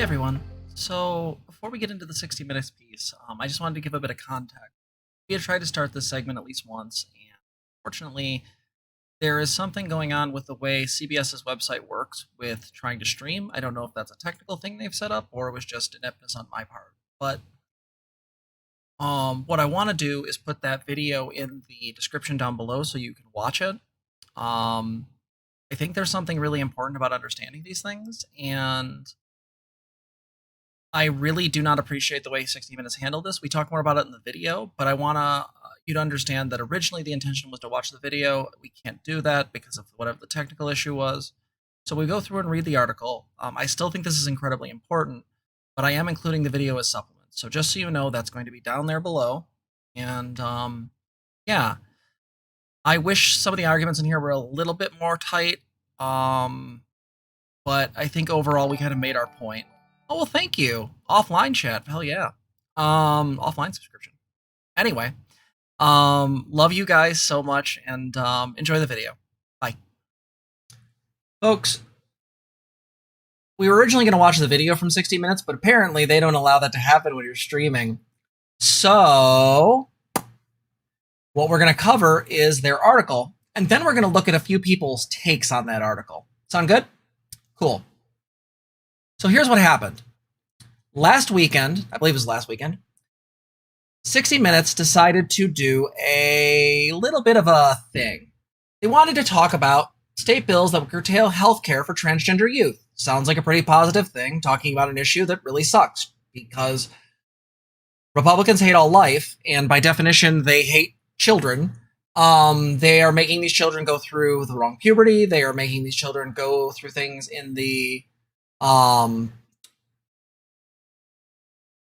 everyone. So before we get into the 60 Minutes piece, I just wanted to give a bit of context. We had tried to start this segment at least once, and fortunately, there is something going on with the way CBS's website works with trying to stream. I don't know if that's a technical thing they've set up or it was just ineptness on my part. But what I want to do is put that video in the description down below so you can watch it. I think there's something really important about understanding these things, and I really do not appreciate the way 60 Minutes handled this. We talk more about it in the video, but I want you to understand that originally the intention was to watch the video. We can't do that because of whatever the technical issue was. So we go through and read the article. I still think this is incredibly important, but I am including the video as supplements. So just so you know, that's going to be down there below. And yeah, I wish some of the arguments in here were a little bit more tight, but I think overall we kind of made our point. Oh, well, thank you. Offline chat. Hell yeah. Offline subscription. Anyway, love you guys so much, and enjoy the video. Bye. Folks, we were originally going to watch the video from 60 Minutes, but apparently they don't allow that to happen when you're streaming. So what we're going to cover is their article, and then we're going to look at a few people's takes on that article. Sound good? Cool. So here's what happened. Last weekend, I believe it was last weekend, 60 Minutes decided to do a little bit of a thing. They wanted to talk about state bills that would curtail healthcare for transgender youth. Sounds like a pretty positive thing, talking about an issue that really sucks, because Republicans hate all life, and by definition, they hate children. They are making these children go through the wrong puberty. They are making these children go through things in the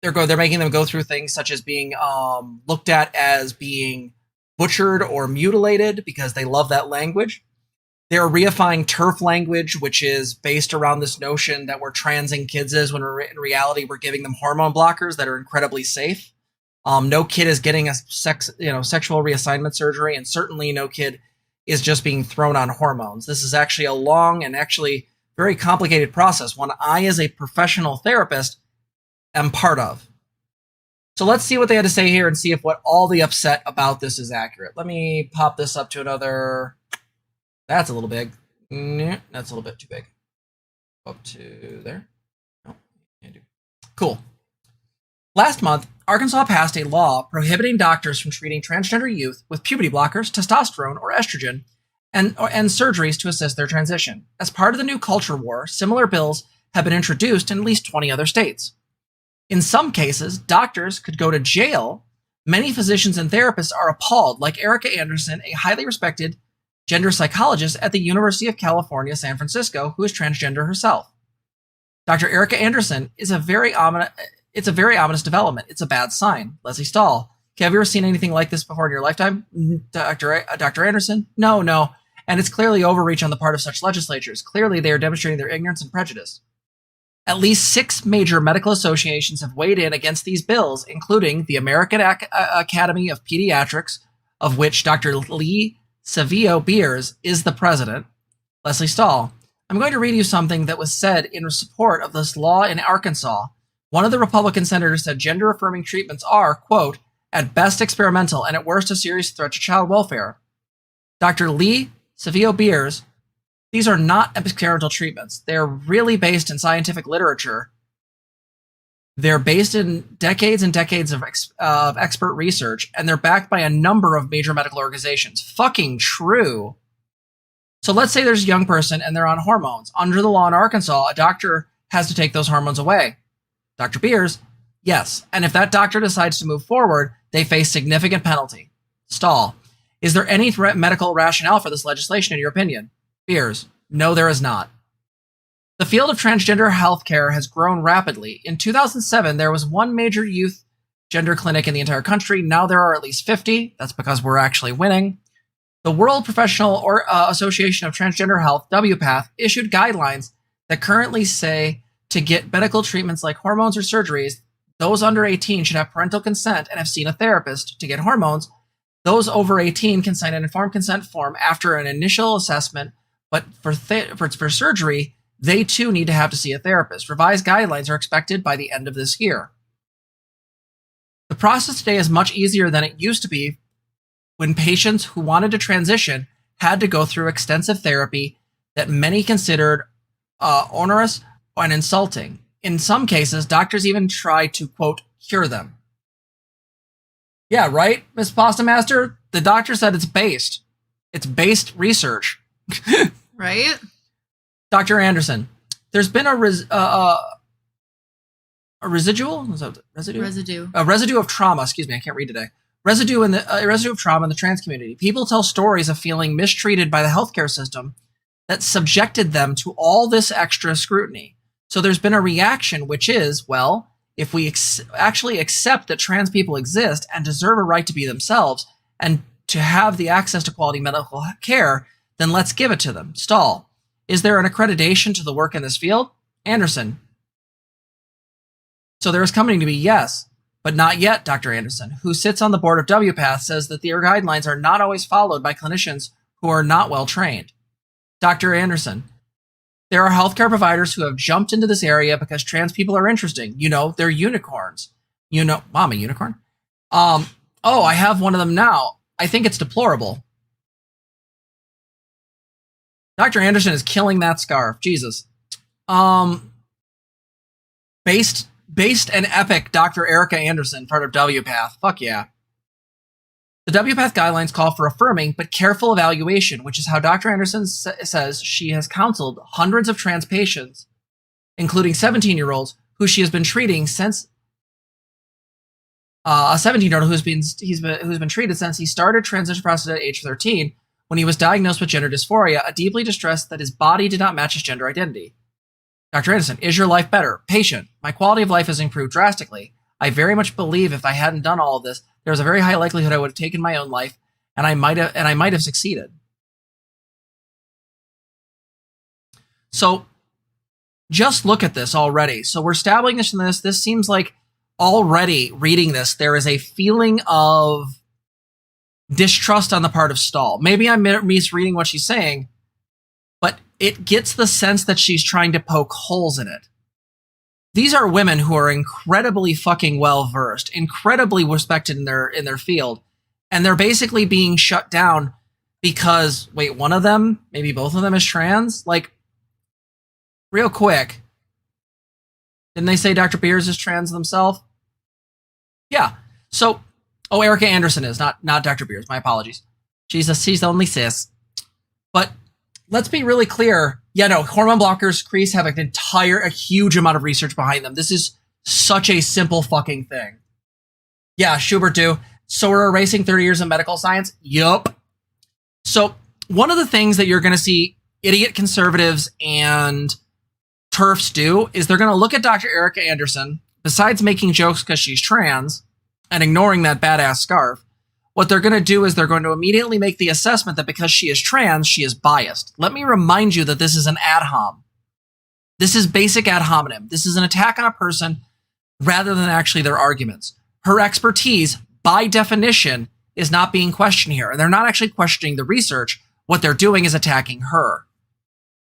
they're making them go through things such as being looked at as being butchered or mutilated because they love that language. They're reifying TERF language, which is based around this notion that we're transing kids as when in reality we're giving them hormone blockers that are incredibly safe. No kid is getting a sexual reassignment surgery, and certainly no kid is just being thrown on hormones. This is actually a long and actually very complicated process, one I, as a professional therapist, am part of. So let's see what they had to say here and see if what all the upset about this is accurate. Let me pop this up to another. That's a little big. That's a little bit too big. Up to there. No, can't do. Cool. Last month, Arkansas passed a law prohibiting doctors from treating transgender youth with puberty blockers, testosterone, or estrogen, and surgeries to assist their transition. As part of the new culture war, similar bills have been introduced in at least 20 other states. In some cases, doctors could go to jail. Many physicians and therapists are appalled, like Erica Anderson, a highly respected gender psychologist at the University of California, San Francisco, who is transgender herself. Dr. Erica Anderson is it's a very ominous development. It's a bad sign. Leslie Stahl. Okay, have you ever seen anything like this before in your lifetime? Dr. Anderson? No. And it's clearly overreach on the part of such legislatures. Clearly, they are demonstrating their ignorance and prejudice. At least 6 major medical associations have weighed in against these bills, including the American Academy of Pediatrics, of which Dr. Lee Savio Beers is the president. Leslie Stahl. I'm going to read you something that was said in support of this law in Arkansas. One of the Republican senators said gender-affirming treatments are, quote, at best experimental and at worst a serious threat to child welfare. Dr. Lee Savio Beers, these are not experimental treatments. They're really based in scientific literature. They're based in decades and decades of expert research, and they're backed by a number of major medical organizations. Fucking true. So let's say there's a young person and they're on hormones. Under the law in Arkansas, a doctor has to take those hormones away. Dr. Beers, yes. And if that doctor decides to move forward, they face significant penalty. Stahl, is there any medical rationale for this legislation in your opinion? Beers, no, there is not. The field of transgender healthcare has grown rapidly. In 2007, there was one major youth gender clinic in the entire country. Now there are at least 50. That's because we're actually winning. The World Professional Association of Transgender Health, WPATH, issued guidelines that currently say to get medical treatments like hormones or surgeries, those under 18 should have parental consent and have seen a therapist to get hormones. Those over 18 can sign an informed consent form after an initial assessment, but for surgery, They too need to have to see a therapist. Revised guidelines are expected by the end of this year. The process today is much easier than it used to be when patients who wanted to transition had to go through extensive therapy that many considered onerous and insulting. In some cases, doctors even try to, quote, cure them. Yeah, right, Ms. Pasta Master? The doctor said it's based. It's based research. Right? Dr. Anderson, there's been a residual? Is that residue? Residue. A residue of trauma. Excuse me, I can't read today. Residue of trauma in the trans community. People tell stories of feeling mistreated by the healthcare system that subjected them to all this extra scrutiny. So there's been a reaction, which is, well, if we actually accept that trans people exist and deserve a right to be themselves and to have the access to quality medical care, then let's give it to them. Stahl, is there an accreditation to the work in this field? Anderson. So there is coming to be, yes, but not yet, Dr. Anderson, who sits on the board of WPATH, says that their guidelines are not always followed by clinicians who are not well trained. Dr. Anderson, there are healthcare providers who have jumped into this area because trans people are interesting. You know, they're unicorns. You know, Mom, a unicorn? Oh, I have one of them now. I think it's deplorable. Dr. Anderson is killing that scarf. Jesus. Based and epic Dr. Erica Anderson, part of WPATH. Fuck yeah. The WPATH guidelines call for affirming but careful evaluation, which is how Dr. Anderson says she has counseled hundreds of trans patients, including 17-year-olds, who she has been treating since a 17-year-old who's been treated since he started transition process at age 13 when he was diagnosed with gender dysphoria, deeply distressed that his body did not match his gender identity. Dr. Anderson, is your life better? Patient, my quality of life has improved drastically. I very much believe if I hadn't done all of this, there was a very high likelihood I would have taken my own life, and I might have succeeded. So just look at this already. So we're establishing this. This seems like already reading this, there is a feeling of distrust on the part of Stahl. Maybe I'm misreading what she's saying, but it gets the sense that she's trying to poke holes in it. These are women who are incredibly fucking well versed, incredibly respected in their field, and they're basically being shut down because, wait, one of them, maybe both of them is trans? Like, real quick, didn't they say Dr. Beers is trans themselves? Yeah. So, Erica Anderson is, not Dr. Beers. My apologies. She's only cis. But let's be really clear. Yeah, no, hormone blockers, Crease, have a huge amount of research behind them. This is such a simple fucking thing. Yeah, Schubert do. So we're erasing 30 years of medical science? Yup. So one of the things that you're going to see idiot conservatives and TERFs do is they're going to look at Dr. Erica Anderson, besides making jokes because she's trans and ignoring that badass scarf. What they're going to do is they're going to immediately make the assessment that because she is trans, she is biased. Let me remind you that this is an ad hom. This is basic ad hominem. This is an attack on a person rather than actually their arguments. Her expertise, by definition, is not being questioned here. And they're not actually questioning the research. What they're doing is attacking her.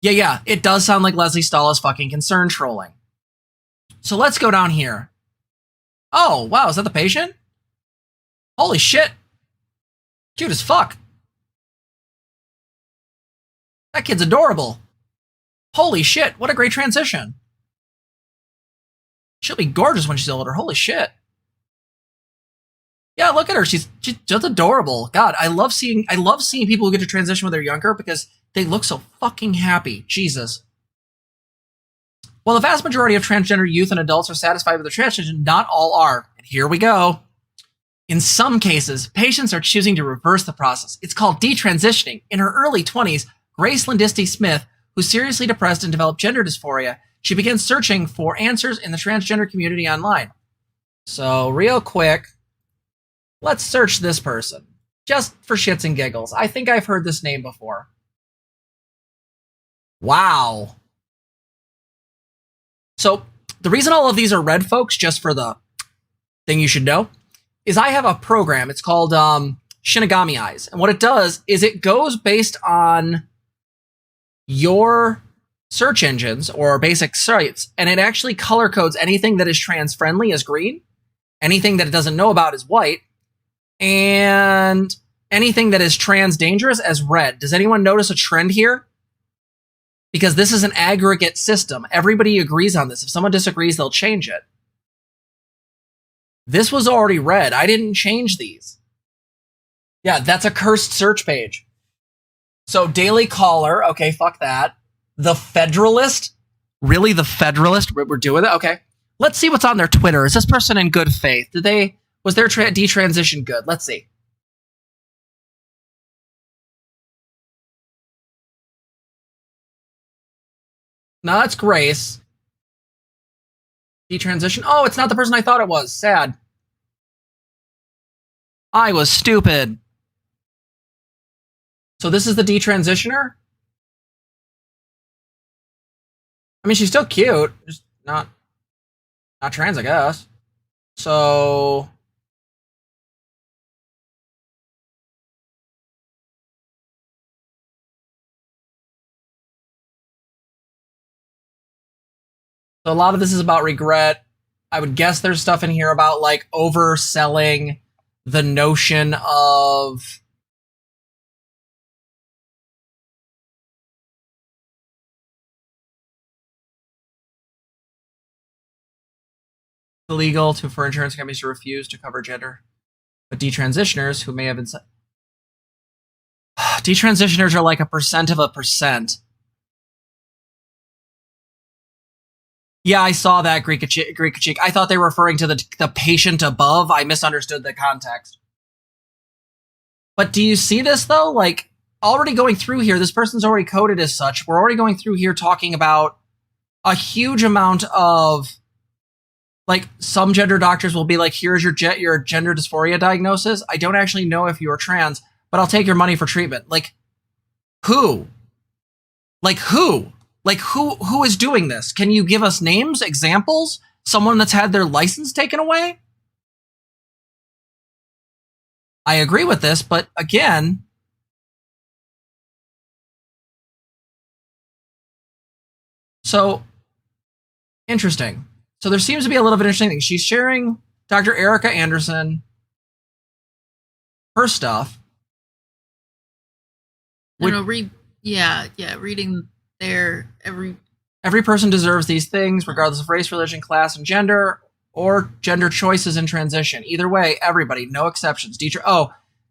Yeah, it does sound like Leslie Stahl is fucking concern trolling. So let's go down here. Oh, wow, is that the patient? Holy shit. Cute as fuck. That kid's adorable. Holy shit, what a great transition. She'll be gorgeous when she's older. Holy shit. Yeah, look at her. She's just adorable. God, I love seeing people who get to transition when they're younger because they look so fucking happy. Jesus. While the vast majority of transgender youth and adults are satisfied with their transition, not all are. And here we go. In some cases, patients are choosing to reverse the process. It's called detransitioning. In her early 20s, Grace Lindisty Smith, who's seriously depressed and developed gender dysphoria, she began searching for answers in the transgender community online. So, real quick, let's search this person. Just for shits and giggles. I think I've heard this name before. Wow. So, the reason all of these are red, folks, just for the thing you should know, is I have a program. It's called Shinigami Eyes. And what it does is it goes based on your search engines or basic sites, and it actually color codes anything that is trans friendly as green, anything that it doesn't know about is white, and anything that is trans dangerous as red. Does anyone notice a trend here? Because this is an aggregate system. Everybody agrees on this. If someone disagrees, they'll change it. This was already red. I didn't change these. Yeah, that's a cursed search page. So Daily Caller, okay, fuck that. The Federalist? Really, the Federalist? We're doing it? Okay. Let's see what's on their Twitter. Is this person in good faith? Was their detransition good? Let's see. No, that's Grace. Detransition. Oh, it's not the person I thought it was. Sad. I was stupid. So this is the detransitioner? I mean, she's still cute. Just not trans, I guess. So... So a lot of this is about regret. I would guess there's stuff in here about like overselling the notion of illegal for insurance companies to refuse to cover gender. But detransitioners who may have been detransitioners are like 1% of 1%. Yeah, I saw that, Greek Cheek. I thought they were referring to the patient above. I misunderstood the context. But do you see this, though? Like, already going through here, this person's already coded as such. We're already going through here talking about a huge amount of, like, some gender doctors will be like, here's your gender dysphoria diagnosis. I don't actually know if you're trans, but I'll take your money for treatment. Like, who? Like, who? Like, who is doing this? Can you give us names, examples? Someone that's had their license taken away? I agree with this, but again... So, interesting. So there seems to be a little bit of interesting thing. She's sharing Dr. Erica Anderson, her stuff. Reading their every person deserves these things, regardless of race, religion, class, and gender, or gender choices in transition. Either way, everybody, no exceptions. Because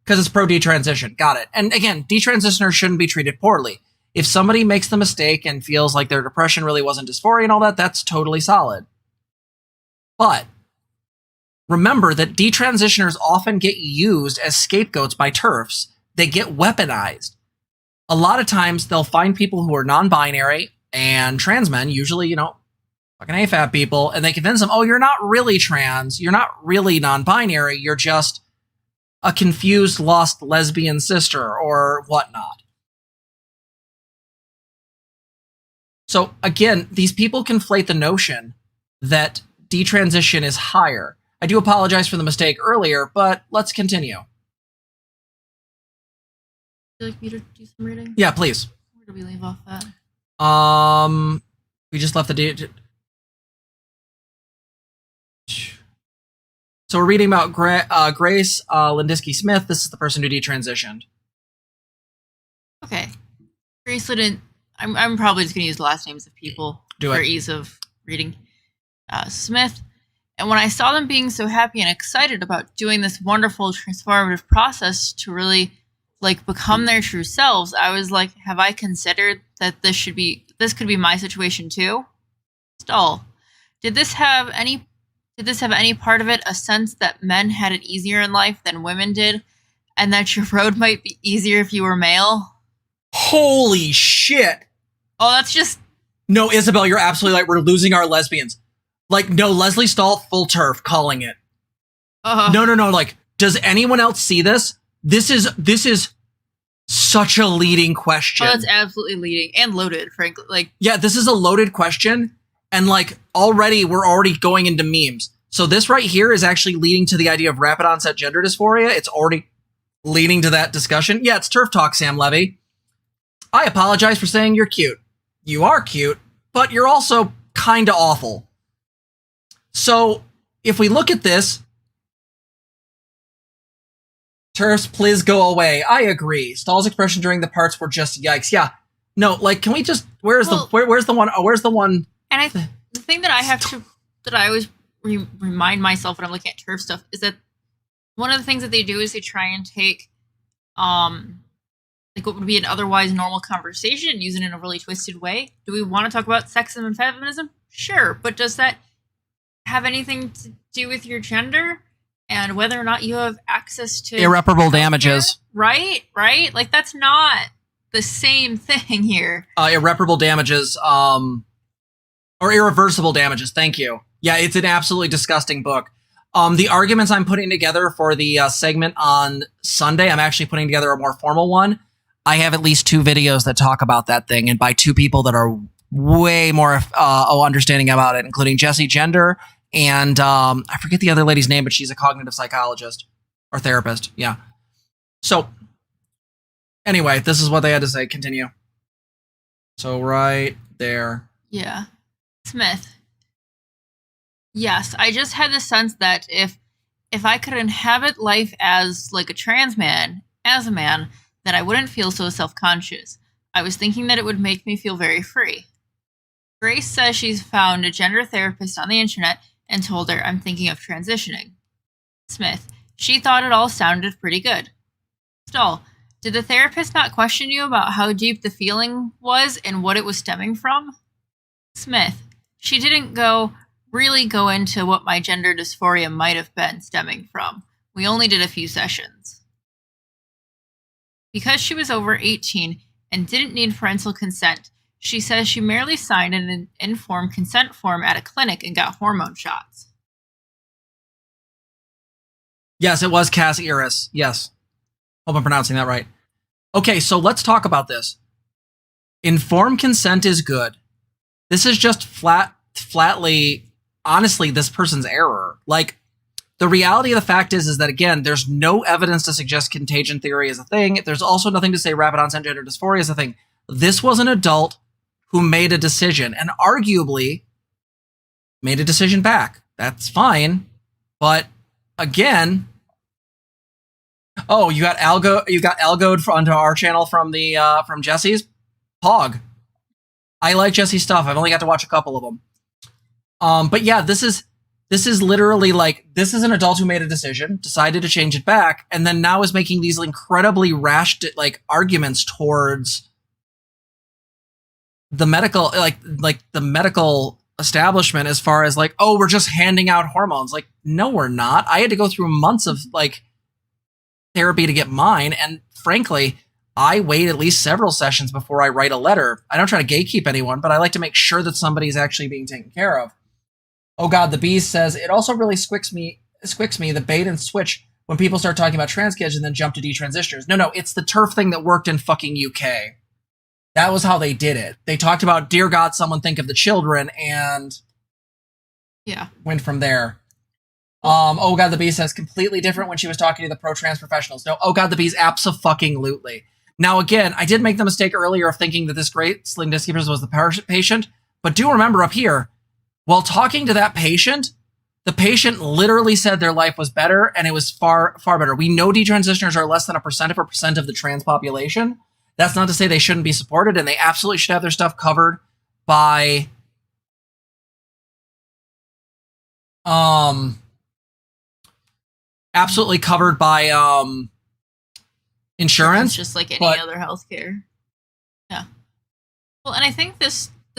it's pro-detransition. Got it. And again, detransitioners shouldn't be treated poorly. If somebody makes the mistake and feels like their depression really wasn't dysphoria and all that, that's totally solid. But remember that detransitioners often get used as scapegoats by TERFs. They get weaponized. A lot of times they'll find people who are non-binary and trans men, usually, fucking AFAB people, and they convince them, oh, you're not really trans, you're not really non-binary, you're just a confused, lost lesbian sister or whatnot. So again, these people conflate the notion that detransition is higher. I do apologize for the mistake earlier, but let's continue. Would you like me to do some reading? Yeah, please. Where do we leave off at? We just left the So we're reading about Grace Lindisky Smith. This is the person who detransitioned. Okay. Grace Linden. I'm probably just going to use the last names of people for ease of reading. Smith. And when I saw them being so happy and excited about doing this wonderful transformative process to really become their true selves, I was like, have I considered that this could be my situation too? Stall. Did this have any part of it a sense that men had it easier in life than women did, and that your road might be easier if you were male? Holy shit! Oh, that's just... No, Isabel, you're absolutely right. We're losing our lesbians. No, Leslie Stahl, full turf, calling it. No. Does anyone else see this? This is such a leading question. Oh, that's absolutely leading and loaded, frankly. Yeah, this is a loaded question, and we're already going into memes. So this right here is actually leading to the idea of rapid onset gender dysphoria. It's already leading to that discussion. Yeah, it's turf talk, Sam Levy. I apologize for saying you're cute. you are cute, but you're also kind of awful. So if we look at this, TERFs, please go away. I agree. Stahl's expression during the parts were just yikes. Yeah. No, like, can we just, where's the one? Oh, where's the one? And the thing that I have to, that I always remind myself when I'm looking at TERF stuff is that one of the things that they do is they try and take, like what would be an otherwise normal conversation and use it in a really twisted way. Do we want to talk about sexism and feminism? Sure. But does that have anything to do with your gender and whether or not you have access to irreparable damages? Right? Like, that's not the same thing here. Irreparable damages, or irreversible damages. Thank you. Yeah, it's an absolutely disgusting book. The arguments I'm putting together for the segment on Sunday, I'm actually putting together a more formal one. I have at least 2 videos that talk about that thing, and by 2 people that are way more understanding about it, including Jessie Gender and I forget the other lady's name, but she's a cognitive psychologist or therapist. Yeah. So anyway, this is what they had to say. Continue. So right there. Yeah. Smith. Yes, I just had the sense that if I could inhabit life as like a trans man, as a man, that I wouldn't feel so self-conscious. I was thinking that it would make me feel very free. Grace says she's found a gender therapist on the internet and told her, I'm thinking of transitioning. Smith. She thought it all sounded pretty good. Stahl. Did the therapist not question you about how deep the feeling was and what it was stemming from? Smith. She didn't really go into what my gender dysphoria might have been stemming from. We only did a few sessions. Because she was over 18 and didn't need parental consent, she says she merely signed an informed consent form at a clinic and got hormone shots. Yes, it was Cass Iris. Yes. Hope I'm pronouncing that right. Okay, so let's talk about this. Informed consent is good. This is just flatly, honestly, this person's error. Like, the reality of the fact is that, again, there's no evidence to suggest contagion theory is a thing. There's also nothing to say rapid onset gender dysphoria is a thing. This was an adult who made a decision and arguably made a decision back. That's fine. But again, oh, you got algoed onto our channel from from Jesse's Pog. I like Jesse's stuff. I've only got to watch a couple of them. But yeah, this is literally like, this is an adult who made a decision, decided to change it back, and then now is making these incredibly rash like arguments towards the medical, like the medical establishment, as far as like, oh, we're just handing out hormones. Like, no, we're not. I had to go through months of like therapy to get mine, and frankly, I wait at least several sessions before I write a letter. I don't try to gatekeep anyone, but I like to make sure that somebody's actually being taken care of. Oh God, the Beast says, it also really squicks me, the bait and switch when people start talking about trans kids and then jump to detransitioners. No, it's the TERF thing that worked in fucking UK. That was how they did it. They talked about, dear God, someone think of the children, and yeah, went from there. Oh God, the Beast says, completely different when she was talking to the pro-trans professionals. No, oh God, the Beast, abso-fucking-lutely. Now again, I did make the mistake earlier of thinking that this great sling disc keepers was the patient, but do remember up here, while talking to that patient, the patient literally said their life was better, and it was far, far better. We know detransitioners are less than 1% of the trans population. That's not to say they shouldn't be supported, and they absolutely should have their stuff covered by absolutely covered by insurance. Just like any other healthcare. Yeah. Well, and I think the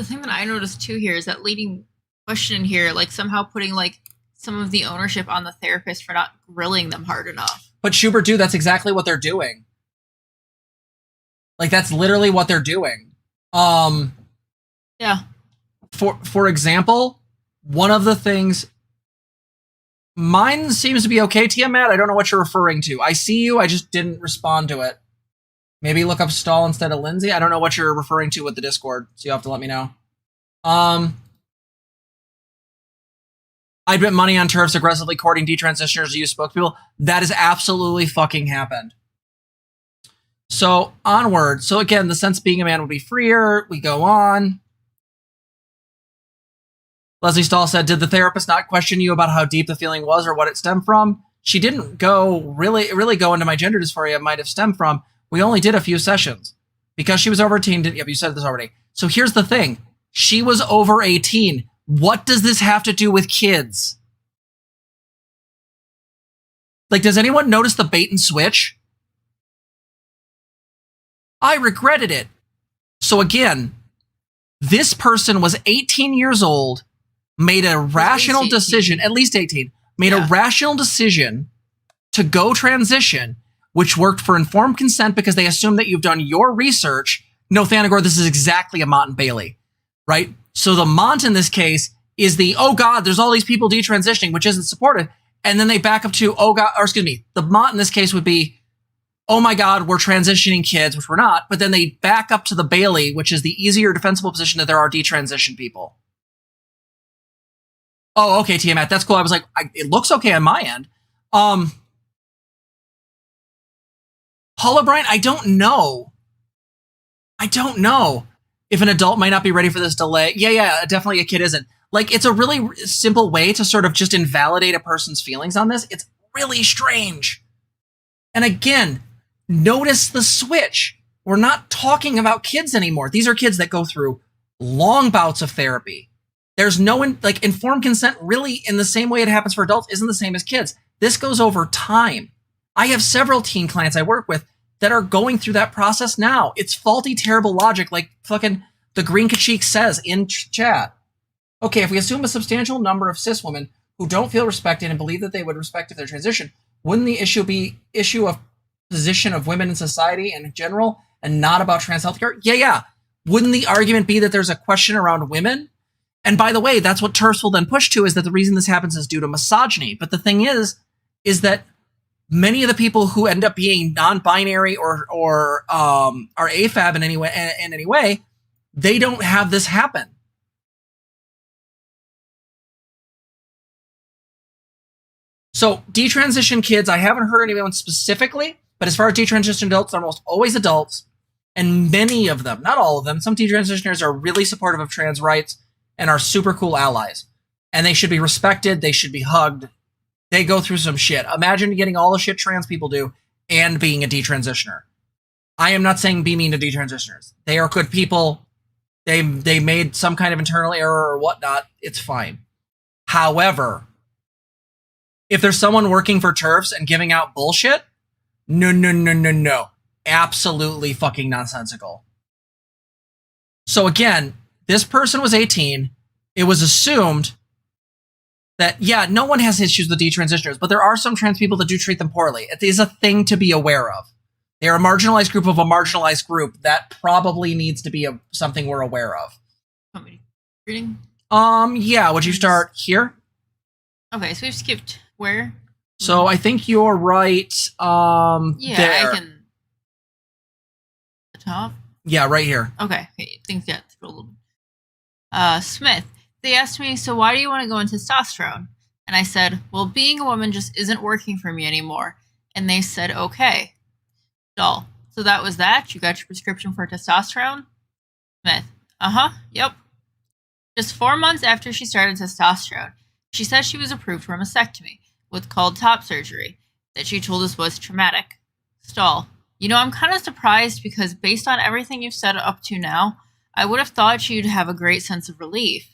thing that I noticed too here is that leading question in here, like somehow putting like some of the ownership on the therapist for not grilling them hard enough. But Schubert, dude, that's exactly what they're doing. Like, that's literally what they're doing. Yeah. For example, one of the things, mine seems to be okay, Tiamat. I don't know what you're referring to. I see you. I just didn't respond to it. Maybe look up Stahl instead of Lindsay. I don't know what you're referring to with the Discord, so you'll have to let me know. I bet money on TERFs aggressively courting detransitioners to use spokespeople. That has absolutely fucking happened. So onward. So again, the sense being a man would be freer. We go on. Leslie Stahl said, did the therapist not question you about how deep the feeling was or what it stemmed from? She didn't go really go into my gender dysphoria might have stemmed from. We only did a few sessions because she was over 18. Yep, you said this already. So here's the thing. She was over 18. What does this have to do with kids? Like, does anyone notice the bait and switch? I regretted it. So again, this person was 18 years old, made a rational decision, at least 18, made a rational decision to go transition, which worked for informed consent because they assume that you've done your research. No, Thanagor, this is exactly a Mont and Bailey, right? So the Mont in this case is the, oh God, there's all these people detransitioning, which isn't supported. And then they back up to, oh God, or excuse me, the Mont in this case would be, oh my God, we're transitioning kids, which we're not. But then they back up to the Bailey, which is the easier defensible position that there are detransition people. Oh, okay, Tiamat, that's cool. I was like, it looks okay on my end. Holobrine, I don't know. I don't know if an adult might not be ready for this delay. Yeah, definitely a kid isn't. Like, it's a really simple way to sort of just invalidate a person's feelings on this. It's really strange. And again, notice the switch. We're not talking about kids anymore. These are kids that go through long bouts of therapy. There's no, like, informed consent really in the same way it happens for adults isn't the same as kids. This goes over time. I have several teen clients I work with that are going through that process now. It's faulty, terrible logic, like fucking the Green Kachik says in chat. Okay, if we assume a substantial number of cis women who don't feel respected and believe that they would respect if their transition, wouldn't the issue be issue of position of women in society in general and not about trans healthcare? Yeah. Wouldn't the argument be that there's a question around women? And by the way, that's what TERFs will then push to, is that the reason this happens is due to misogyny. But the thing is that many of the people who end up being non-binary or are AFAB in any way, they don't have this happen. So detransition kids, I haven't heard anyone specifically, but as far as detransition adults, they're almost always adults. And many of them, not all of them, some detransitioners are really supportive of trans rights and are super cool allies. And they should be respected. They should be hugged. They go through some shit. Imagine getting all the shit trans people do and being a detransitioner. I am not saying be mean to detransitioners. They are good people. They made some kind of internal error or whatnot. It's fine. However, if there's someone working for TERFs and giving out bullshit, no. Absolutely fucking nonsensical. So again, this person was 18. It was assumed that, yeah, no one has issues with detransitioners, but there are some trans people that do treat them poorly. It is a thing to be aware of. They are a marginalized group of a marginalized group. That probably needs to be something we're aware of. Reading? Yeah, would you start here? Okay, so we've skipped where? So I think you're right. Yeah, there. I can. The top? Yeah, right here. Okay, things get a little bit. Smith. They asked me, so why do you want to go into testosterone? And I said, well, being a woman just isn't working for me anymore. And they said, okay. Doll. So that was that? You got your prescription for testosterone? Smith. Yep. Just 4 months after she started testosterone, she said she was approved for a mastectomy with called top surgery that she told us was traumatic. Stall. You know, I'm kind of surprised because based on everything you've said up to now, I would have thought you'd have a great sense of relief.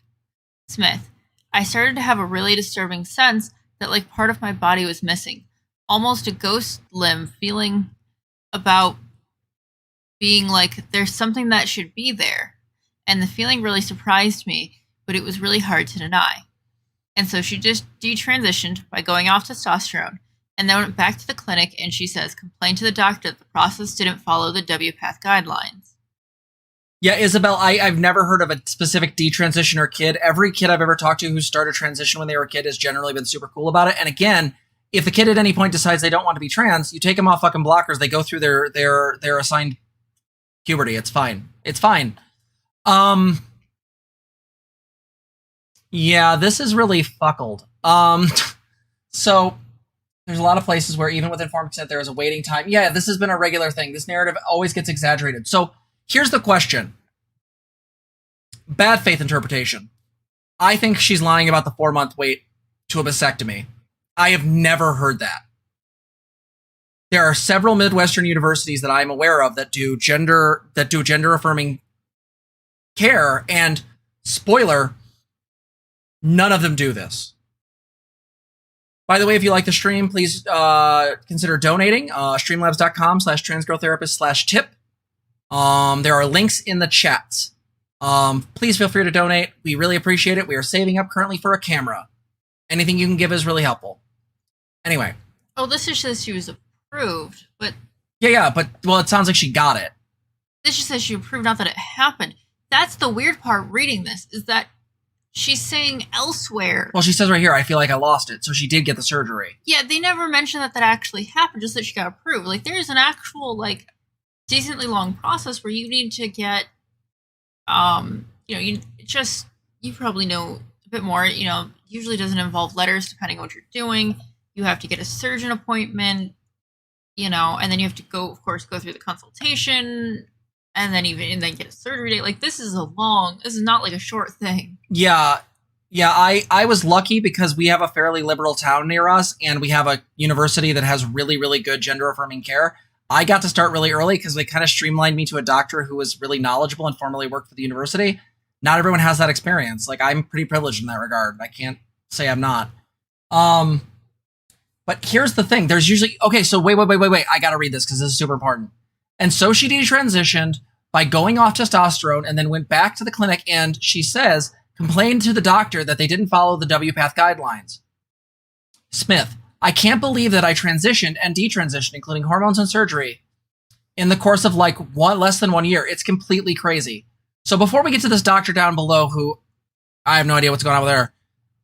Smith. I started to have a really disturbing sense that like part of my body was missing. Almost a ghost limb feeling about being like there's something that should be there. And the feeling really surprised me, but it was really hard to deny. And so she just detransitioned by going off testosterone and then went back to the clinic and she says, complained to the doctor that the process didn't follow the WPATH guidelines. Yeah, Isabel, I've never heard of a specific detransitioner kid. Every kid I've ever talked to who started transition when they were a kid has generally been super cool about it. And again, if the kid at any point decides they don't want to be trans, you take them off fucking blockers. They go through their assigned puberty. It's fine. It's fine. Yeah, this is really fuckled. So there's a lot of places where even with informed consent, there is a waiting time. Yeah, this has been a regular thing. This narrative always gets exaggerated. So here's the question. Bad faith interpretation. I think she's lying about the 4-month wait to a vasectomy. I have never heard that. There are several Midwestern universities that I'm aware of that do gender affirming care, and spoiler, none of them do this. By the way, if you like the stream, please consider donating. Streamlabs.com/transgirltherapist/tip. There are links in the chats. Please feel free to donate. We really appreciate it. We are saving up currently for a camera. Anything you can give is really helpful. Anyway. Oh, this just says she was approved, but... Yeah, but, well, it sounds like she got it. This just says she approved, not that it happened. That's the weird part reading this, is that she's saying elsewhere. Well, she says right here, I feel like I lost it, so she did get the surgery. Yeah, they never mentioned that actually happened, just that she got approved. Like, there's an actual, like, decently long process where you need to get, you probably know a bit more, usually doesn't involve letters depending on what you're doing. You have to get a surgeon appointment, and then you have to go through the consultation, and then get a surgery date. Like, this is not like a short thing. Yeah, I was lucky because we have a fairly liberal town near us, and we have a university that has really, really good gender-affirming care. I got to start really early because they kind of streamlined me to a doctor who was really knowledgeable and formerly worked for the university. Not everyone has that experience. Like, I'm pretty privileged in that regard. I can't say I'm not. But here's the thing. There's usually... Okay, so wait. I gotta read this because this is super important. And so she detransitioned by going off testosterone and then went back to the clinic and, she says, complained to the doctor that they didn't follow the WPATH guidelines. Smith, I can't believe that I transitioned and detransitioned, including hormones and surgery, in the course of less than 1 year. It's completely crazy. So before we get to this doctor down below, who I have no idea what's going on with her,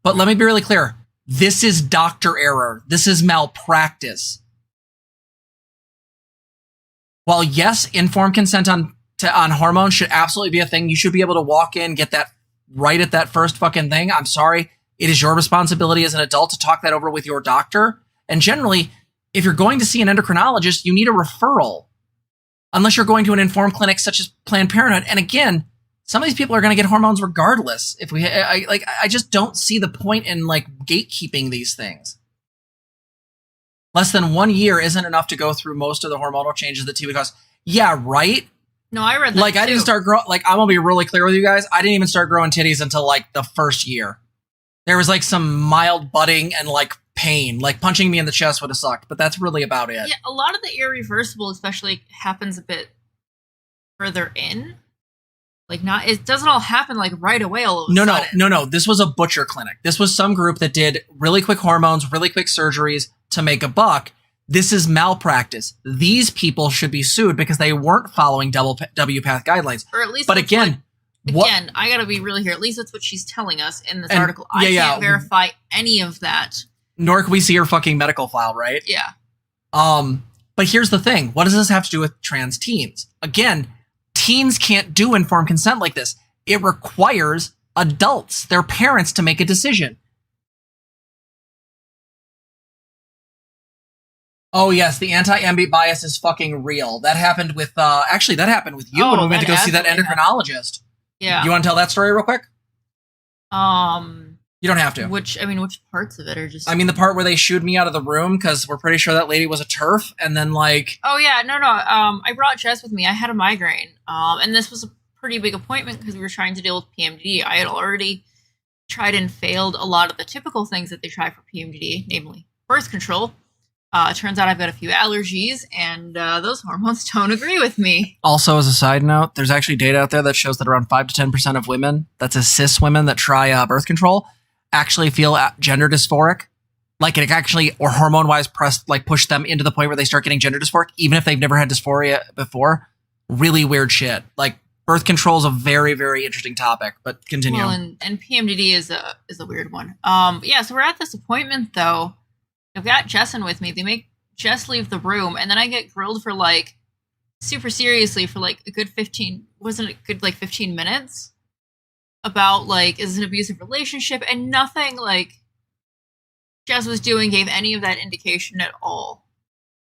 but let me be really clear. This is doctor error. This is malpractice. While yes, informed consent on hormones should absolutely be a thing, you should be able to walk in, get that right at that first fucking thing. I'm sorry. It is your responsibility as an adult to talk that over with your doctor. And generally, if you're going to see an endocrinologist, you need a referral. Unless you're going to an informed clinic such as Planned Parenthood. And again, some of these people are going to get hormones regardless. I just don't see the point in gatekeeping these things. Less than 1 year isn't enough to go through most of the hormonal changes that TV cause. Yeah, right? No, I read that too. I didn't start growing, I'm going to be really clear with you guys. I didn't even start growing titties until the first year. There was some mild budding and pain. Punching me in the chest would have sucked, but that's really about it. Yeah, a lot of the irreversible especially happens a bit further in. It doesn't all happen right away all of a sudden. No. This was a butcher clinic. This was some group that did really quick hormones, really quick surgeries to make a buck. This is malpractice. These people should be sued because they weren't following WPATH guidelines. Or at least but again, I gotta be really here. At least that's what she's telling us in this article. I can't verify any of that. Nor can we see her fucking medical file, right? Yeah. But here's the thing. What does this have to do with trans teens? Again, teens can't do informed consent like this. It requires adults, their parents, to make a decision. Oh yes, the anti-ambient bias is fucking real. That happened with that happened with you when we went to go see that endocrinologist. Yeah. You want to tell that story real quick? You don't have to. Which parts of it are just... the part where they shooed me out of the room because we're pretty sure that lady was a TERF, and then Oh yeah, no. I brought Jess with me. I had a migraine. And this was a pretty big appointment because we were trying to deal with PMDD. I had already tried and failed a lot of the typical things that they try for PMDD, namely birth control. Turns out I've got a few allergies, and those hormones don't agree with me. Also, as a side note, there's actually data out there that shows that around 5 to 10% of women, that's as cis women that try birth control, actually feel gender dysphoric. It actually, or hormone-wise, push them into the point where they start getting gender dysphoric, even if they've never had dysphoria before. Really weird shit. Birth control is a very, very interesting topic, but continue. Well, and PMDD is a weird one. Yeah, so we're at this appointment, though. I've got Jessin with me. They make Jess leave the room, and then I get grilled for super seriously for a good 15 minutes about is an abusive relationship, and nothing Jess was doing gave any of that indication at all.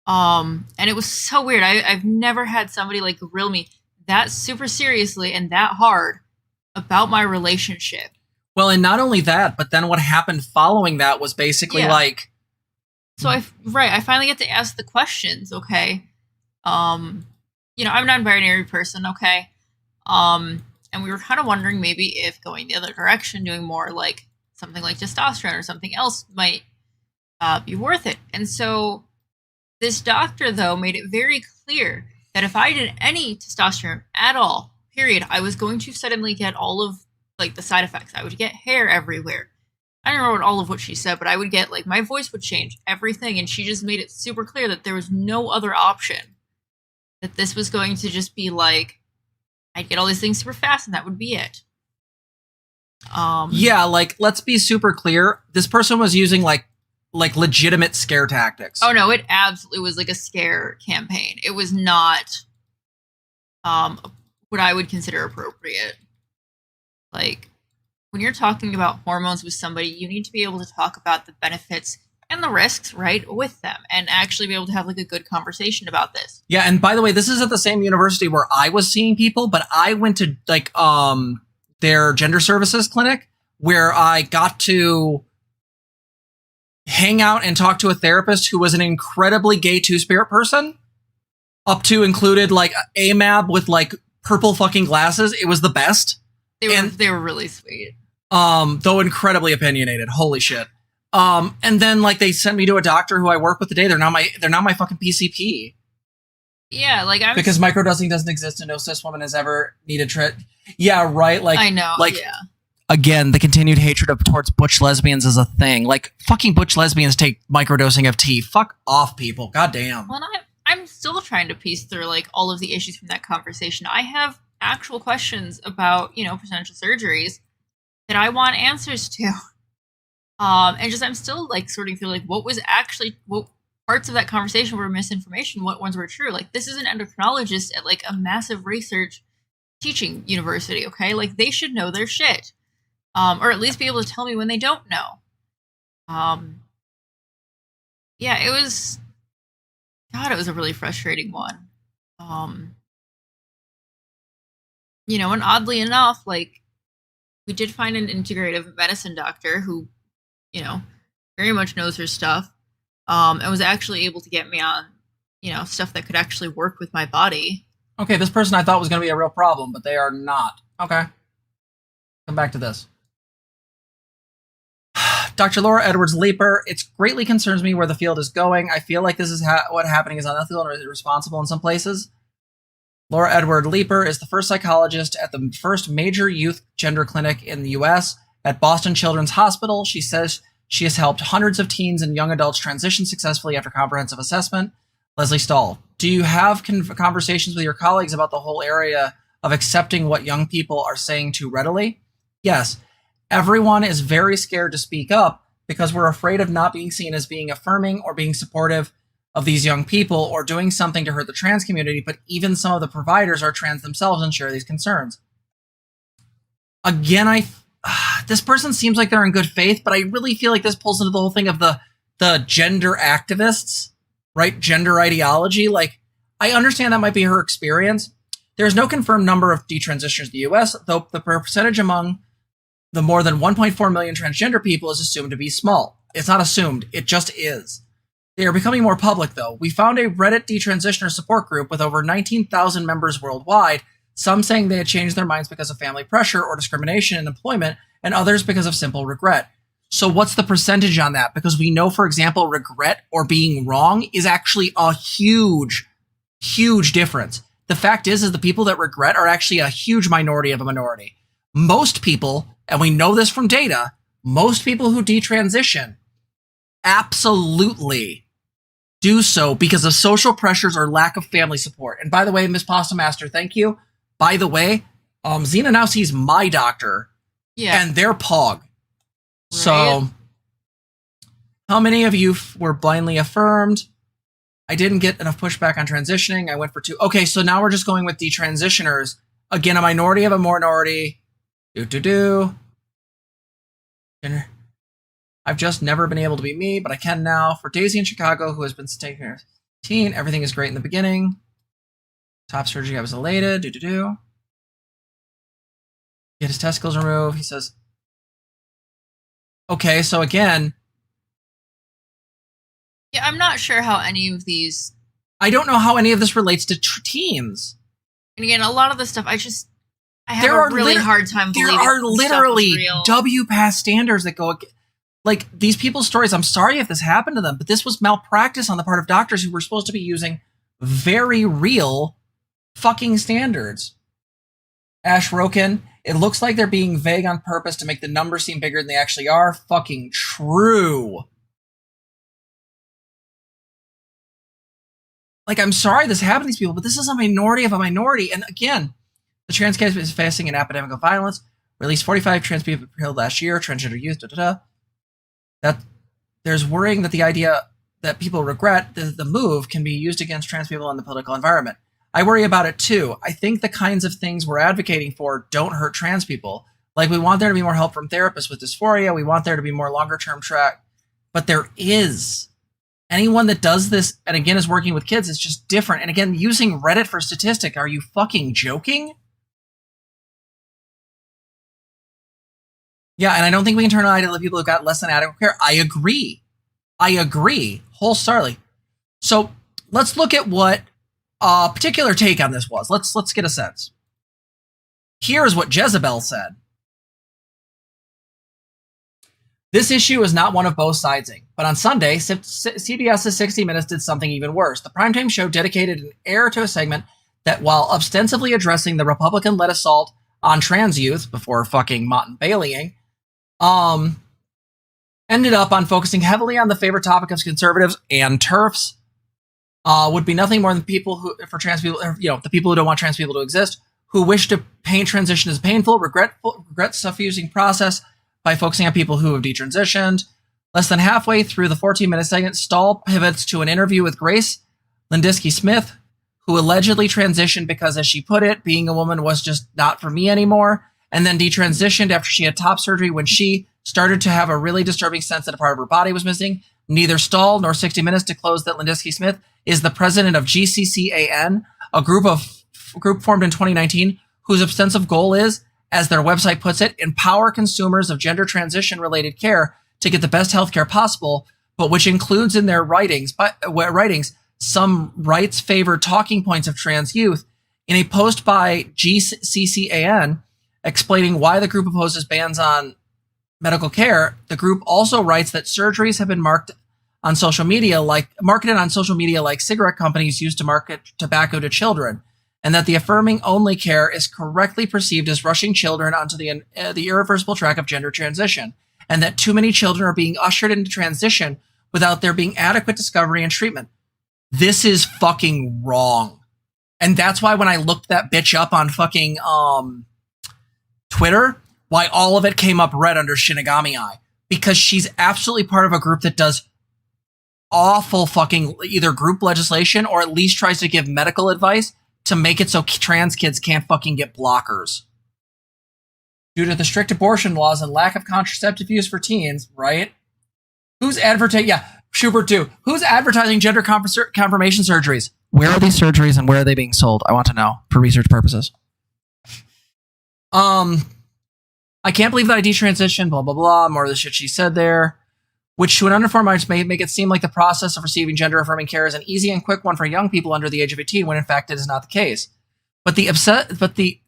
And it was so weird. I've never had somebody like grill me that super seriously and that hard about my relationship. Well, and not only that, but then what happened following that was basically like... So I finally get to ask the questions, okay? I'm a non-binary person, okay? And we were kind of wondering maybe if going the other direction, doing more like something like testosterone or something else might be worth it. And so this doctor, though, made it very clear that if I did any testosterone at all, period, I was going to suddenly get all of like the side effects. I would get hair everywhere. I don't know all of what she said, but I would get like my voice would change, everything. And she just made it super clear that there was no other option. That this was going to just be like, I'd get all these things super fast and that would be it. Yeah, like, let's be super clear. This person was using like legitimate scare tactics. Oh no, it absolutely was like a scare campaign. It was not what I would consider appropriate. Like, when you're talking about hormones with somebody, you need to be able to talk about the benefits and the risks, right, with them, and actually be able to have like a good conversation about this. Yeah, and by the way, this is at the same university where I was seeing people, but I went to like their gender services clinic where I got to hang out and talk to a therapist who was an incredibly gay two-spirit person, up to included like AMAB with like purple fucking glasses. It was the best. They were really sweet. Though incredibly opinionated. Holy shit. And then like they sent me to a doctor who I work with today. They're not my fucking PCP. Yeah, like because microdosing doesn't exist and no cis woman has ever needed Yeah, right. Like I know. Like yeah. Again, the continued hatred towards butch lesbians is a thing. Like fucking butch lesbians take microdosing of tea. Fuck off, people. Goddamn. Well, I'm still trying to piece through like all of the issues from that conversation. I have actual questions about, potential surgeries that I want answers to. And just I'm still like sorting through like what parts of that conversation were misinformation, what ones were true. Like, this is an endocrinologist at like a massive research teaching university, okay? Like, they should know their shit. Or at least be able to tell me when they don't know. Yeah, it was a really frustrating one. And oddly enough, like, we did find an integrative medicine doctor who, very much knows her stuff, and was actually able to get me on, stuff that could actually work with my body. Okay, this person I thought was going to be a real problem, but they are not. Okay. Come back to this. Dr. Laura Edwards Leeper, it greatly concerns me where the field is going. I feel like this is what's happening is unethical and irresponsible in some places. Laura Edward Leeper is the first psychologist at the first major youth gender clinic in the U.S. at Boston Children's Hospital. She says she has helped hundreds of teens and young adults transition successfully after comprehensive assessment. Leslie Stahl, do you have conversations with your colleagues about the whole area of accepting what young people are saying too readily? Yes. Everyone is very scared to speak up because we're afraid of not being seen as being affirming or being supportive of these young people or doing something to hurt the trans community, but even some of the providers are trans themselves and share these concerns. Again, this person seems like they're in good faith, but I really feel like this pulls into the whole thing of the gender activists, right? Gender ideology. Like, I understand that might be her experience. There's no confirmed number of detransitioners in the US, though the percentage among the more than 1.4 million transgender people is assumed to be small. It's not assumed, it just is. They are becoming more public, though. We found a Reddit detransitioner support group with over 19,000 members worldwide, some saying they had changed their minds because of family pressure or discrimination in employment, and others because of simple regret. So what's the percentage on that? Because we know, for example, regret or being wrong is actually a huge, huge difference. The fact is the people that regret are actually a huge minority of a minority. Most people, and we know this from data, most people who detransition absolutely do so because of social pressures or lack of family support. And by the way, Ms. Pasta Master, thank you. By the way, Zena now sees my doctor, and they're POG. Right. So, how many of you were blindly affirmed? I didn't get enough pushback on transitioning. I went for 2. Okay, so now we're just going with detransitioners. Again, a minority of a minority. I I've just never been able to be me, but I can now. For Daisy in Chicago, who has been taking care of teen, everything is great in the beginning. Top surgery, I was elated. Get his testicles removed. He says, okay, so again. Yeah, I'm not sure how any of these. I don't know how any of this relates to teens. And again, a lot of the stuff, I have a really hard time believing. There are literally WPATH standards that go, like, these people's stories. I'm sorry if this happened to them, but this was malpractice on the part of doctors who were supposed to be using very real fucking standards. Ash Roken, it looks like they're being vague on purpose to make the numbers seem bigger than they actually are. Fucking true. Like, I'm sorry this happened to these people, but this is a minority of a minority. And again, the trans community is facing an epidemic of violence. Released 45 trans people killed last year, transgender youth, That there's worrying that the idea that people regret the move can be used against trans people in the political environment. I worry about it too. I think the kinds of things we're advocating for don't hurt trans people. Like, we want there to be more help from therapists with dysphoria. We want there to be more longer-term track. But there is. Anyone that does this, and again is working with kids, is just different. And again, using Reddit for statistic, are you fucking joking? Yeah, and I don't think we can turn an eye to the people who got less than adequate care. I agree. Wholeheartedly. So let's look at what a particular take on this was. Let's get a sense. Here's what Jezebel said. This issue is not one of both sidesing, but on Sunday, CBS's 60 Minutes did something even worse. The primetime show dedicated an air to a segment that, while ostensibly addressing the Republican-led assault on trans youth before fucking Mott and Baileying, ended up on focusing heavily on the favorite topic of conservatives and TERFs. Would be nothing more than people who, for trans people, the people who don't want trans people to exist, who wish to paint transition as painful, regret suffusing process by focusing on people who have detransitioned. Less than halfway through the 14-minute segment, Stahl pivots to an interview with Grace Linsky-Smith, who allegedly transitioned because, as she put it, being a woman was just not for me anymore, and then detransitioned after she had top surgery when she started to have a really disturbing sense that a part of her body was missing. Neither Stahl nor 60 Minutes disclosed that Linsky-Smith is the president of GCCAN, a group formed in 2019 whose ostensive goal is, as their website puts it, empower consumers of gender transition-related care to get the best healthcare possible, but which includes in their writings some rights-favored talking points of trans youth. In a post by GCCAN explaining why the group opposes bans on medical care, the group also writes that surgeries have been marketed on social media like cigarette companies use to market tobacco to children, and that the affirming only care is correctly perceived as rushing children onto the irreversible track of gender transition, and that too many children are being ushered into transition without there being adequate discovery and treatment. This is fucking wrong. And that's why when I looked that bitch up on fucking Twitter, why all of it came up red under Shinigami Eye. Because she's absolutely part of a group that does awful fucking either group legislation or at least tries to give medical advice to make it so trans kids can't fucking get blockers. Due to the strict abortion laws and lack of contraceptive use for teens, right? Who's advertising? Yeah, Schubert too. Who's advertising gender confirmation surgeries? Where are these surgeries and where are they being sold? I want to know for research purposes. I can't believe that I detransitioned, blah, blah, blah. More of the shit she said there. Which to an uninformed mind may make it seem like the process of receiving gender-affirming care is an easy and quick one for young people under the age of 18, when in fact it is not the case. But the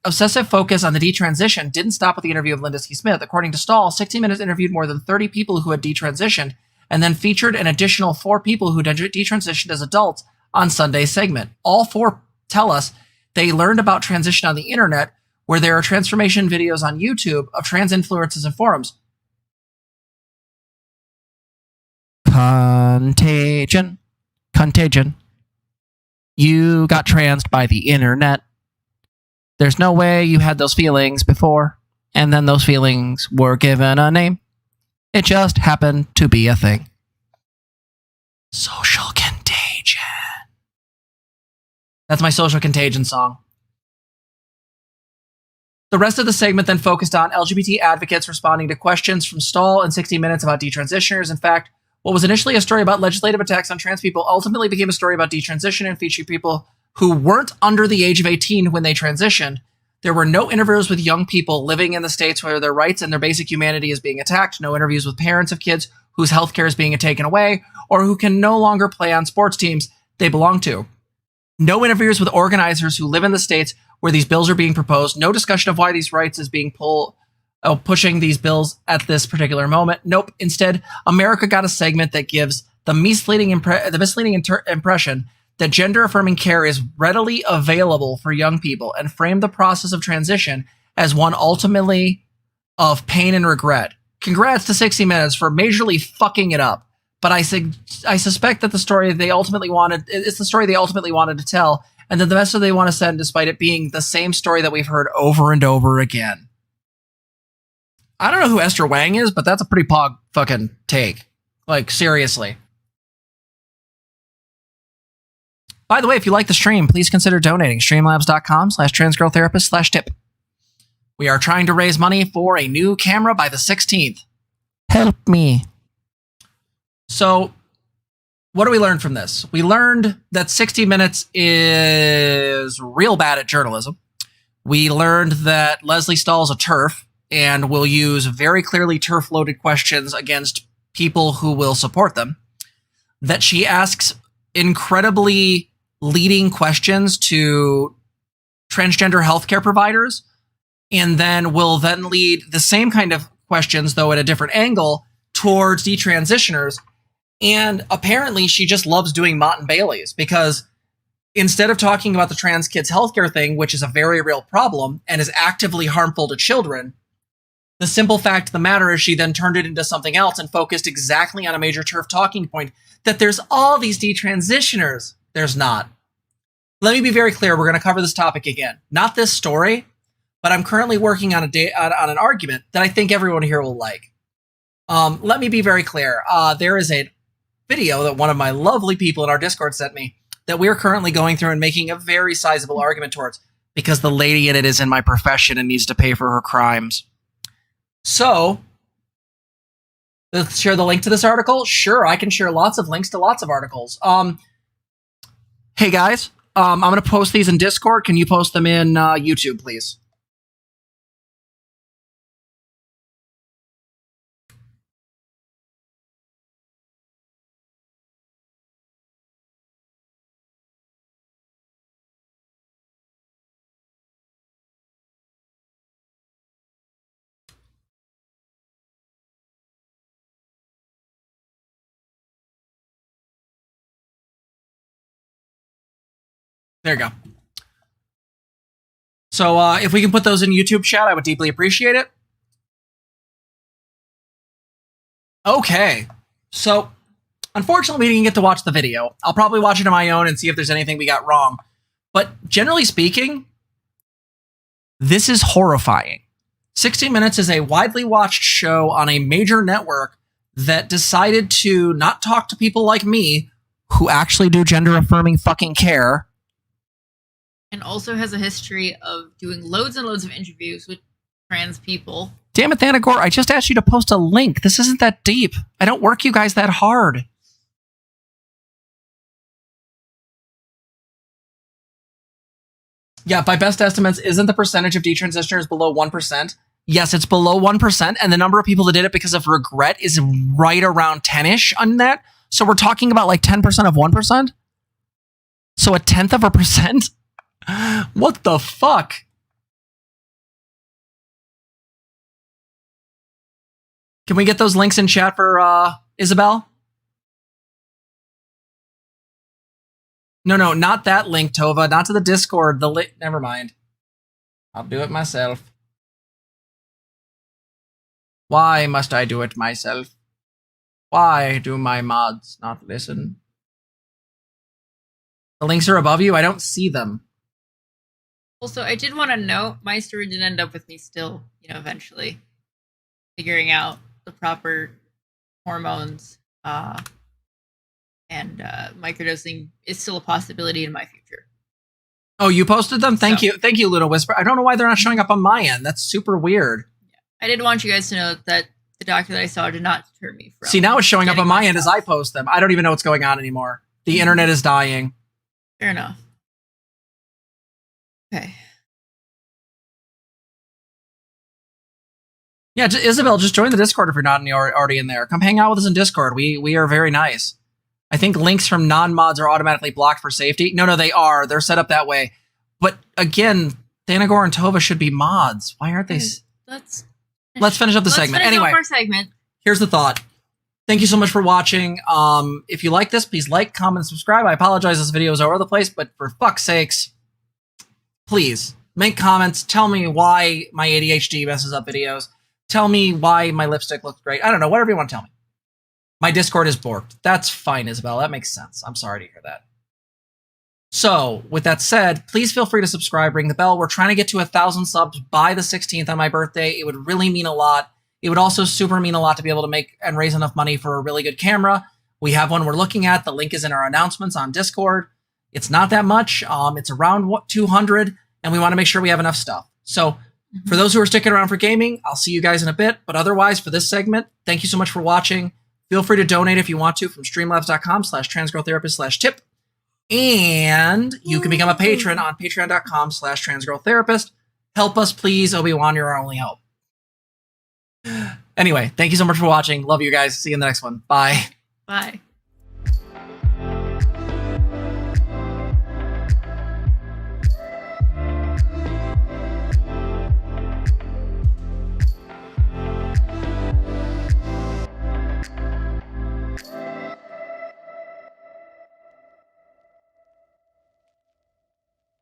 obsessive focus on the detransition didn't stop with the interview of Linsky-Smith. According to Stahl, 60 Minutes interviewed more than 30 people who had detransitioned, and then featured an additional 4 people who detransitioned as adults on Sunday's segment. All 4 tell us they learned about transition on the internet, where there are transformation videos on YouTube of trans influencers and forums. Contagion. You got transed by the internet. There's no way you had those feelings before, and then those feelings were given a name. It just happened to be a thing. Social contagion. That's my social contagion song. The rest of the segment then focused on LGBT advocates responding to questions from Stahl and 60 Minutes about detransitioners. In fact, what was initially a story about legislative attacks on trans people ultimately became a story about detransition and featuring people who weren't under the age of 18 when they transitioned. There were no interviews with young people living in the states where their rights and their basic humanity is being attacked, no interviews with parents of kids whose healthcare is being taken away, or who can no longer play on sports teams they belong to. No interviews with organizers who live in the states where these bills are being proposed. No discussion of why these rights is being pushing these bills at this particular moment. Nope. Instead, America got a segment that gives the misleading impression that gender-affirming care is readily available for young people and frame the process of transition as one ultimately of pain and regret. Congrats to 60 Minutes for majorly fucking it up. But I suspect that it's the story they ultimately wanted to tell, and that the message they want to send, despite it being the same story that we've heard over and over again. I don't know who Esther Wang is, but that's a pretty pog fucking take. Like, seriously. By the way, if you like the stream, please consider donating. Streamlabs.com/transgirltherapist/tip. We are trying to raise money for a new camera by the 16th. Help me. So, what do we learn from this? We learned that 60 Minutes is real bad at journalism. We learned that Leslie Stahl is a TERF and will use very clearly TERF-loaded questions against people who will support them. That she asks incredibly leading questions to transgender healthcare providers, and then will then lead the same kind of questions, though at a different angle, towards detransitioners. And apparently she just loves doing Mott and Bailey's, because instead of talking about the trans kids healthcare thing, which is a very real problem and is actively harmful to children, the simple fact of the matter is she then turned it into something else and focused exactly on a major TERF talking point, that there's all these detransitioners. There's not. Let me be very clear. We're going to cover this topic again. Not this story, but I'm currently working on an argument that I think everyone here will like. Let me be very clear. There is a video that one of my lovely people in our Discord sent me that we're currently going through and making a very sizable argument towards, because the lady in it is in my profession and needs to pay for her crimes. So, let's share the link to this article. Sure, I can share lots of links to lots of articles. Hey guys, I'm going to post these in Discord. Can you post them in YouTube, please? There you go. So if we can put those in YouTube chat, I would deeply appreciate it. Okay. So, unfortunately, we didn't get to watch the video. I'll probably watch it on my own and see if there's anything we got wrong. But generally speaking, this is horrifying. 60 Minutes is a widely watched show on a major network that decided to not talk to people like me who actually do gender-affirming fucking care. And also has a history of doing loads and loads of interviews with trans people. Damn it, Thanagor, I just asked you to post a link. This isn't that deep. I don't work you guys that hard. Yeah, by best estimates, isn't the percentage of detransitioners below 1%? Yes, it's below 1%, and the number of people that did it because of regret is right around 10-ish on that. So we're talking about like 10% of 1%? So a tenth of a percent? What the fuck? Can we get those links in chat for Isabel? No, not that link, Tova. Not to the Discord. The link. Never mind. I'll do it myself. Why must I do it myself? Why do my mods not listen? The links are above you. I don't see them. Also, I did want to note, my story did end up with me still, eventually figuring out the proper hormones, and microdosing is still a possibility in my future. Oh, you posted them? Thank you. Thank you, Ludo Whisper. I don't know why they're not showing up on my end. That's super weird. I did want you guys to know that the doctor that I saw did not deter me from. See, now it's showing up on my end as I post them. I don't even know what's going on anymore. The internet is dying. Fair enough. Okay. Yeah, Isabel, just join the Discord if you're not already in there. Come hang out with us in Discord. We are very nice. I think links from non-mods are automatically blocked for safety. No, they are. They're set up that way. But again, Thanagor and Tova should be mods. Why aren't they? Let's finish up the segment. Anyway, here's the thought. Thank you so much for watching. If you like this, please like, comment, and subscribe. I apologize this video is all over the place, but for fuck's sakes, please make comments. Tell me why my ADHD messes up videos. Tell me why my lipstick looks great. I don't know, whatever you want to tell me. My Discord is borked. That's fine, Isabel. That makes sense. I'm sorry to hear that. So, with that said, please feel free to subscribe, ring the bell. We're trying to get to 1,000 subs by the 16th on my birthday. It would really mean a lot. It would also super mean a lot to be able to make and raise enough money for a really good camera. We have one we're looking at. The link is in our announcements on Discord. It's not that much. It's around 200, and we want to make sure we have enough stuff. So, for those who are sticking around for gaming, I'll see you guys in a bit. But otherwise, for this segment, thank you so much for watching. Feel free to donate if you want to from streamlabs.com/transgirltherapist/tip. And you can become a patron on patreon.com/transgirltherapist. Help us, please. Obi-Wan, you're our only help. Anyway, thank you so much for watching. Love you guys. See you in the next one. Bye. Bye.